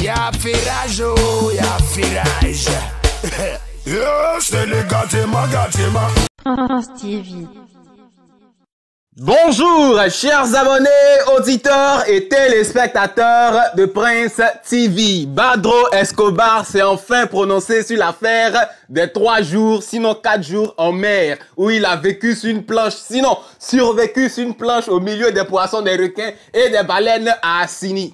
Y'a firage, oh, y'a firage. C'est le gâtima. Stevie. Bonjour, chers abonnés, auditeurs et téléspectateurs de Prince TV. Badro Escobar s'est enfin prononcé sur l'affaire des 3 jours, sinon 4 jours en mer, où il a vécu sur une planche, sinon survécu sur une planche au milieu des poissons, des requins et des baleines à Assini.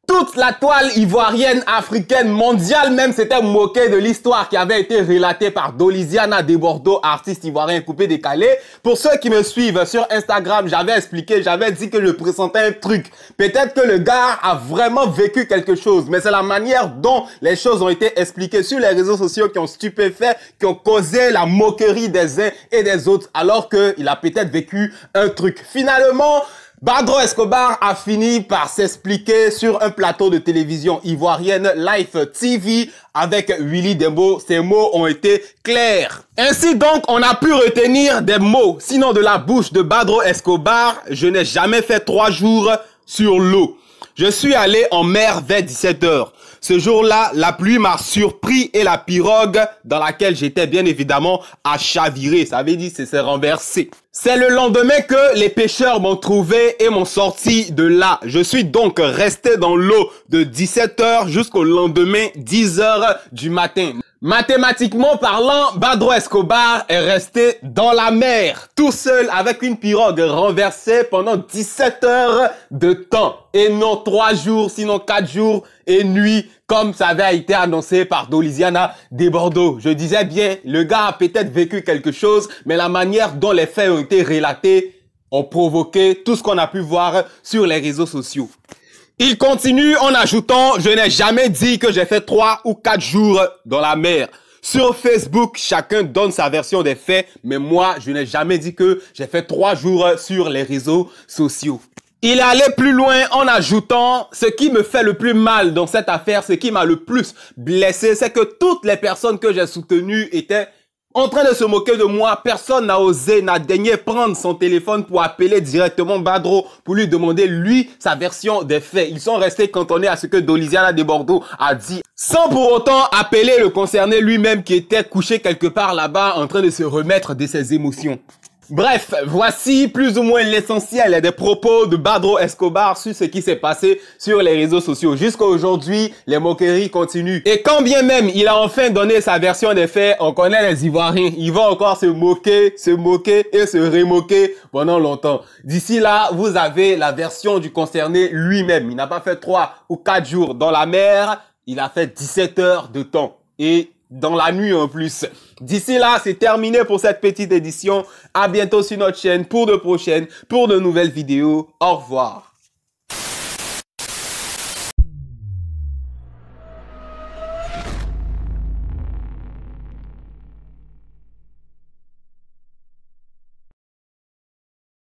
Toute la toile ivoirienne, africaine, mondiale même s'était moquée de l'histoire qui avait été relatée par Doliziana de Bordeaux, artiste ivoirien coupé décalé. Pour ceux qui me suivent sur Instagram, j'avais expliqué, j'avais dit que je pressentais un truc. Peut-être que le gars a vraiment vécu quelque chose, mais c'est la manière dont les choses ont été expliquées sur les réseaux sociaux qui ont stupéfait, qui ont causé la moquerie des uns et des autres, alors qu'il a peut-être vécu un truc. Finalement, Badro Escobar a fini par s'expliquer sur un plateau de télévision ivoirienne Life TV avec Willy Dembo. Ces mots ont été clairs. Ainsi donc, on a pu retenir des mots. Sinon, de la bouche de Badro Escobar, je n'ai jamais fait 3 jours sur l'eau. Je suis allé en mer vers 17 h. Ce jour-là, la pluie m'a surpris et la pirogue dans laquelle j'étais bien évidemment a chaviré. Ça veut dire que c'est renversé. C'est le lendemain que les pêcheurs m'ont trouvé et m'ont sorti de là. Je suis donc resté dans l'eau de 17 h jusqu'au lendemain 10 h du matin. Mathématiquement parlant, Badro Escobar est resté dans la mer, tout seul avec une pirogue renversée pendant 17 heures de temps. Et non 3 jours, sinon 4 jours et nuits, comme ça avait été annoncé par Doliziana de Bordeaux. Je disais bien, le gars a peut-être vécu quelque chose, mais la manière dont les faits ont été relatés ont provoqué tout ce qu'on a pu voir sur les réseaux sociaux. Il continue en ajoutant « Je n'ai jamais dit que j'ai fait 3 ou 4 jours dans la mer. Sur Facebook, chacun donne sa version des faits, mais moi, je n'ai jamais dit que j'ai fait 3 jours sur les réseaux sociaux. » Il est allé plus loin en ajoutant « Ce qui me fait le plus mal dans cette affaire, ce qui m'a le plus blessé, c'est que toutes les personnes que j'ai soutenues étaient en train de se moquer de moi. Personne n'a osé, n'a daigné prendre son téléphone pour appeler directement Badro pour lui demander, lui, sa version des faits. Ils sont restés cantonnés à ce que Doliziana de Bordeaux a dit, sans pour autant appeler le concerné lui-même qui était couché quelque part là-bas en train de se remettre de ses émotions. Bref, voici plus ou moins l'essentiel des propos de Badro Escobar sur ce qui s'est passé sur les réseaux sociaux. Jusqu'à aujourd'hui, les moqueries continuent. Et quand bien même il a enfin donné sa version des faits, on connaît les Ivoiriens. Ils vont encore se moquer et se remoquer pendant longtemps. D'ici là, vous avez la version du concerné lui-même. Il n'a pas fait 3 ou 4 jours dans la mer, il a fait 17 heures de temps. Et dans la nuit en plus. D'ici là, c'est terminé pour cette petite édition. À bientôt sur notre chaîne pour de prochaines, pour de nouvelles vidéos. Au revoir.